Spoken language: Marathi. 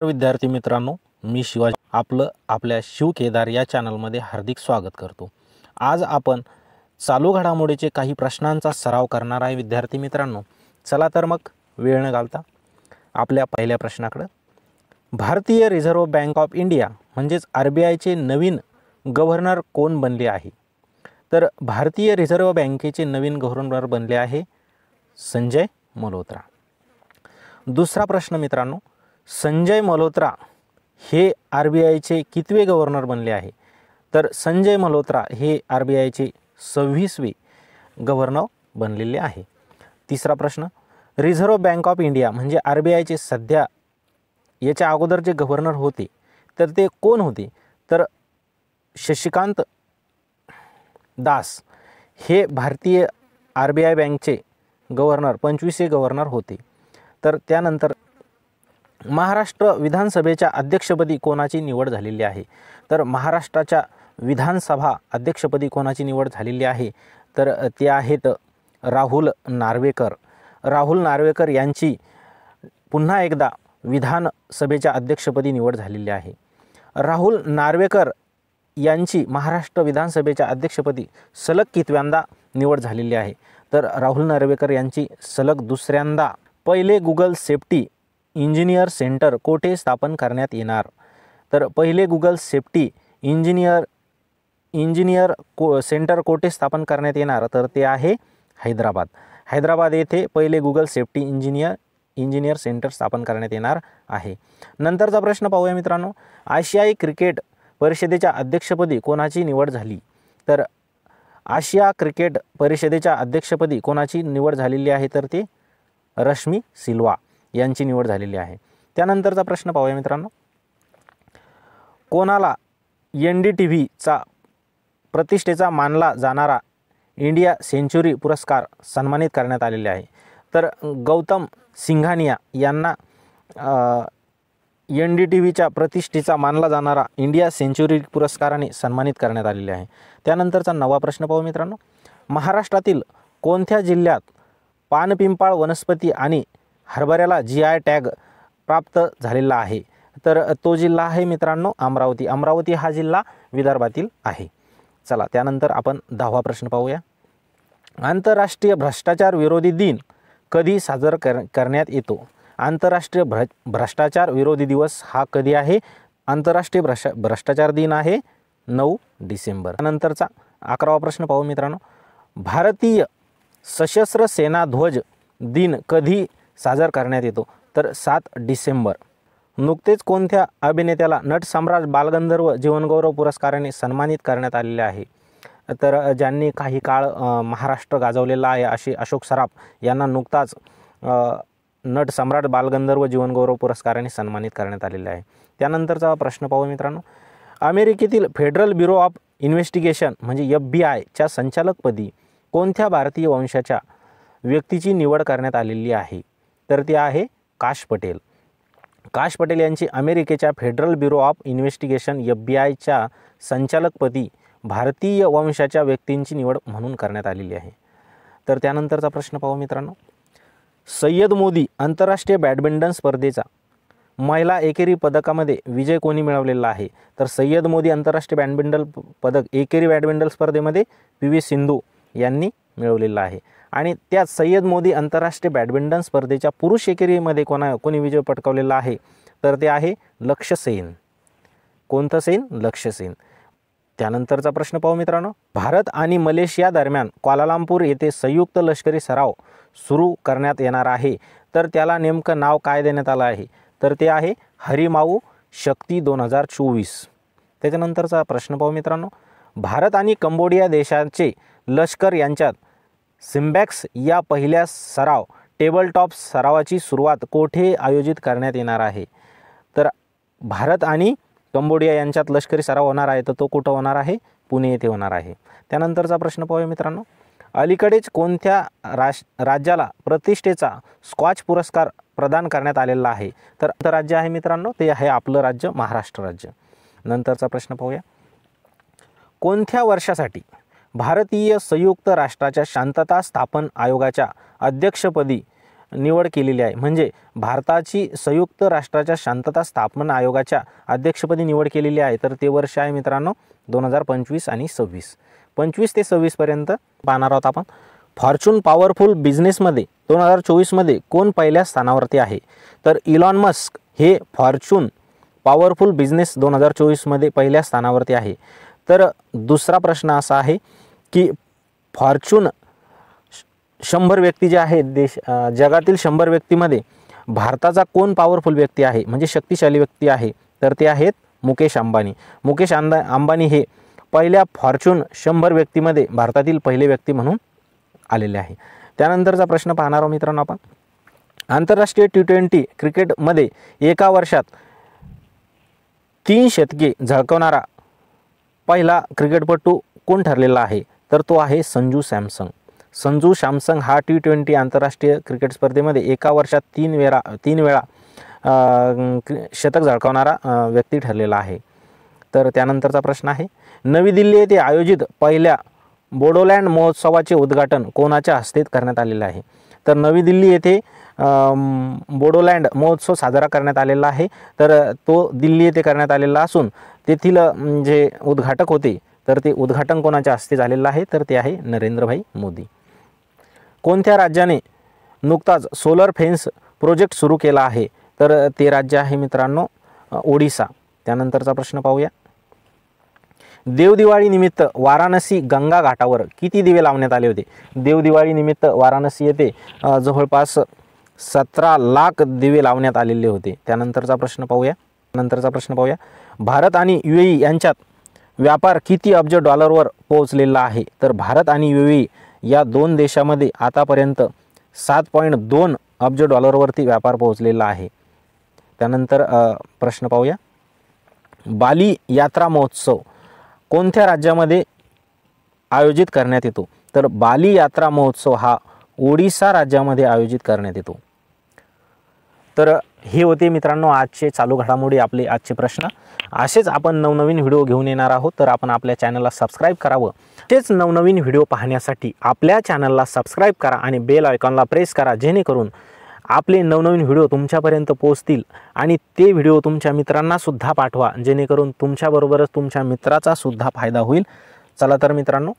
विद्यार्थी मित्रांनो, मी शिवाजी आपलं आपल्या शिव केदार या चॅनलमध्ये हार्दिक स्वागत करतो। आज आपण चालू घडामोडीचे काही प्रश्नांचा सराव करणार आहे विद्यार्थी मित्रांनो। चला तर मग वेळ न घालता आपल्या पहिल्या प्रश्नाकडे। भारतीय रिझर्व्ह बँक ऑफ इंडिया म्हणजेच आरबीआयचे नवीन गव्हर्नर कोण बनले आहे? तर भारतीय रिझर्व्ह बँकेचे नवीन गव्हर्नर बनले आहे संजय मल्होत्रा। दुसरा प्रश्न मित्रांनो, संजय मल्होत्रा हे आरबीआयचे कितवे गव्हर्नर बनले आहे? तर संजय मल्होत्रा हे आरबीआयचे 26वे गव्हर्नर बनलेले आहे। तिसरा प्रश्न, रिझर्व्ह बँक ऑफ इंडिया म्हणजे आरबीआयचे सध्या याच्या अगोदर जे गव्हर्नर होते तर ते कोण होते? तर शशिकांत दास हे भारतीय आरबीआय बँकचे गव्हर्नर 25वे गव्हर्नर होते। तर त्यानंतर महाराष्ट्र विधानसभेच्या अध्यक्षपदी कोणाची निवड झालेली आहे? तर महाराष्ट्राच्या विधानसभा अध्यक्षपदी कोणाची निवड झालेली आहे? तर ते आहेत राहुल नार्वेकर। राहुल नार्वेकर यांची पुन्हा एकदा विधानसभेच्या अध्यक्षपदी निवड झालेली आहे। राहुल नार्वेकर यांची महाराष्ट्र विधानसभेच्या अध्यक्षपदी सलग कितव्यांदा निवड झालेली आहे? तर राहुल नार्वेकर यांची सलग दुसऱ्यांदा। पहिले गुगल सेफ्टी इंजिनियर सेंटर कोठे स्थापन करण्यात येणार? तर पहिले गुगल सेफ्टी इंजिनियर सेंटर कोठे स्थापन करण्यात येणार? तर ते आहे हैदराबाद। हैदराबाद येथे पहिले गुगल सेफ्टी इंजिनियर सेंटर स्थापन करण्यात येणार आहे। नंतरचा प्रश्न पाहूया मित्रांनो, आशियाई क्रिकेट परिषदेच्या अध्यक्षपदी कोणाची निवड झाली? तर आशिया क्रिकेट परिषदेच्या अध्यक्षपदी कोणाची निवड झालेली आहे? तर ते रश्मी सिल्वा यांची निवड झालेली आहे। त्यानंतरचा प्रश्न पाहूया मित्रांनो, कोणाला NDTVचा प्रतिष्ठेचा मानला जाणारा इंडिया सेंचुरी पुरस्कार सन्मानित करण्यात आलेले आहे? तर गौतम सिंघानिया यांना NDTVच्या प्रतिष्ठेचा मानला जाणारा इंडिया सेंचुरी पुरस्काराने सन्मानित करण्यात आलेले आहे। त्यानंतरचा नवा प्रश्न पाहू मित्रांनो, महाराष्ट्रातील कोणत्या जिल्ह्यात पानपिंपाळ वनस्पती आणि हरभऱ्याला GI टॅग प्राप्त झालेला आहे? तर तो जिल्हा आहे मित्रांनो अमरावती। अमरावती हा जिल्हा विदर्भातील आहे। चला त्यानंतर आपण 10वा प्रश्न पाहूया, आंतरराष्ट्रीय भ्रष्टाचार विरोधी दिन कधी साजरा करण्यात येतो? आंतरराष्ट्रीय भ्रष्टाचार विरोधी दिवस हा कधी आहे? आंतरराष्ट्रीय भ्रष्टाचार दिन आहे 9 डिसेंबर। त्यानंतरचा 11वा प्रश्न पाहू मित्रांनो, भारतीय सशस्त्र सेना ध्वज दिन कधी साजरा करण्यात येतो? तर 7 डिसेंबर। नुकतेच कोणत्या अभिनेत्याला नटसम्राट बालगंधर्व जीवनगौरव पुरस्काराने सन्मानित करण्यात आलेले आहे? तर ज्यांनी काही काळ महाराष्ट्र गाजवलेला आहे असे अशोक सराफ यांना नुकताच नटसम्राट बालगंधर्व जीवनगौरव पुरस्काराने सन्मानित करण्यात आलेले आहे। त्यानंतरचा प्रश्न पाहू मित्रांनो, अमेरिकेतील फेडरल ब्युरो ऑफ इन्व्हेस्टिगेशन म्हणजे FBI संचालकपदी कोणत्या भारतीय वंशाच्या व्यक्तीची निवड करण्यात आलेली आहे? तर ते आहे काश पटेल। काश पटेल यांची अमेरिकेच्या federal bureau of investigation FBI संचालकपदी भारतीय वंशाच्या व्यक्तींची निवड म्हणून करण्यात आलेली आहे। तर त्यानंतरचा प्रश्न पाहू मित्रांनो, सय्यद मोदी आंतरराष्ट्रीय बॅडमिंटन स्पर्धेचा महिला एकेरी पदकामध्ये विजय कोणी मिळवलेला आहे? तर सय्यद मोदी आंतरराष्ट्रीय बॅडमिंटन पदक एकेरी बॅडमिंटन स्पर्धेमध्ये PV सिंधू यांनी मिळवलेला आहे। आणि त्यात सय्यद मोदी आंतरराष्ट्रीय बॅडमिंटन स्पर्धेच्या पुरुष एकेरीमध्ये कोणी विजय पटकावलेला आहे? तर ते आहे लक्ष्य सेन। कोणतं सेन? लक्ष्य सेन। त्यानंतरचा प्रश्न पाहू मित्रांनो, भारत आणि मलेशिया दरम्यान क्वालालंपूर येथे संयुक्त लष्करी सराव सुरू करण्यात येणार आहे, तर त्याला नेमकं नाव काय देण्यात आलं आहे? तर ते आहे हरिमाऊ शक्ती 2024। त्याच्यानंतरचा प्रश्न पाहू मित्रांनो, भारत आणि कंबोडिया देशांचे लष्कर यांच्यात सिम्बॅक्स या पहिल्या टेबल टॉप सरावाची सुरुवात कोठे आयोजित करण्यात येणार आहे? तर भारत आणि कंबोडिया यांच्यात लष्करी सराव होणार आहे, तर तो कुठं होणार आहे? पुणे येथे होणार आहे। त्यानंतरचा प्रश्न पाहूया मित्रांनो, अलीकडेच कोणत्या राज्याला प्रतिष्ठेचा स्कॉच पुरस्कार प्रदान करण्यात आलेला आहे? तर राज्य आहे मित्रांनो ते आहे आपलं राज्य महाराष्ट्र राज्य। नंतरचा प्रश्न पाहूया, कोणत्या वर्षासाठी भारतीय संयुक्त राष्ट्राच्या शांतता स्थापन आयोगाच्या अध्यक्षपदी निवड केलेली आहे, म्हणजे भारताची संयुक्त राष्ट्राच्या शांतता स्थापना आयोगाच्या अध्यक्षपदी निवड केलेली आहे, तर ते वर्ष आहे मित्रांनो 2025 आणि 26. 25 ते 26 पर्यंत पाहणार आहोत आपण. फॉर्च्यून पॉवरफुल बिझनेसमध्ये 2024 कोण पहिल्या स्थानावरती आहे, तर इलॉन मस्क हे फॉर्च्यून पॉवरफुल बिझनेस 2024 पहिल्या स्थानावरती आहे. तर दुसरा प्रश्न असा आहे की फॉर्च्यून 100 व्यक्ती जे आहेत जगातील 100 व्यक्तीमध्ये भारताचा कोण पॉवरफुल व्यक्ती आहे, म्हणजे शक्तिशाली व्यक्ती आहे, तर ते आहेत मुकेश अंबानी. मुकेश अंबानी हे पहिल्या फॉर्च्यून 100 व्यक्तीमध्ये भारतातील पहिले व्यक्ती म्हणून आलेले आहे. त्यानंतरचा प्रश्न पाहणार आहोत मित्रांनो आपण. आंतरराष्ट्रीय T20 क्रिकेटमध्ये एका वर्षात 3 शतके झळकवणारा पहिला क्रिकेटपटू कोण ठरलेला आहे, तर तो आहे संजू सॅमसन. संजू सॅमसन हा T20 आंतरराष्ट्रीय क्रिकेट स्पर्धेमध्ये एका वर्षात 3 वेळा शतक झळकावणारा व्यक्ती ठरलेला आहे. तर त्यानंतरचा प्रश्न आहे, नवी दिल्ली येथे आयोजित पहिल्या बोडोलँड महोत्सवाचे उद्घाटन कोणाच्या हस्ते करण्यात आलेले आहे, तर नवी दिल्ली येथे बोडोलँड महोत्सव साजरा करण्यात आलेला आहे, तर तो दिल्ली येथे करण्यात आलेला असून तेथील जे उद्घाटक होते तर ते उद्घाटन कोणाच्या हस्ते झालेलं आहे, तर ते आहे नरेंद्रभाई मोदी. कोणत्या राज्याने नुकताच सोलर फेन्स प्रोजेक्ट सुरू केला आहे, तर ते राज्य आहे मित्रांनो ओडिसा. त्यानंतरचा प्रश्न पाहूया. देवदिवाळी निमित्त वाराणसी गंगा घाटावर किती दिवे लावण्यात आले होते. देवदिवाळी निमित्त वाराणसी येथे जवळपास 17 लाख दिवे लावण्यात आलेले होते. त्यानंतरचा प्रश्न पाहूया. भारत आणि UAE यांच्यात व्यापार किती अब्ज डॉलरवर पोहोचलेला आहे, तर भारत आणि UAE या दोन देशामध्ये आतापर्यंत 7.2 अब्ज डॉलरवरती व्यापार पोहोचलेला आहे. त्यानंतर प्रश्न पाहूया. बाली यात्रा महोत्सव कोणत्या राज्यामध्ये आयोजित करण्यात येतो, तर बाली यात्रा महोत्सव हा ओडिसा राज्यामध्ये आयोजित करण्यात येतो. तर हे होते मित्रांनो आजचे चालू घडामोडी, आपले आजचे प्रश्न. असेच आपण नवनवीन व्हिडिओ घेऊन येणार आहोत, तर आपण आपल्या चॅनलला सबस्क्राईब करावं. तेच नवनवीन व्हिडिओ पाहण्यासाठी आपल्या चॅनलला सबस्क्राईब करा आणि बेल आयकॉनला प्रेस करा, जेणेकरून आपले नवनवीन व्हिडिओ तुमच्यापर्यंत पोहोचतील आणि ते व्हिडिओ तुमच्या मित्रांनासुद्धा पाठवा, जेणेकरून तुमच्याबरोबरच तुमच्या मित्राचा सुद्धा फायदा होईल. चला तर मित्रांनो,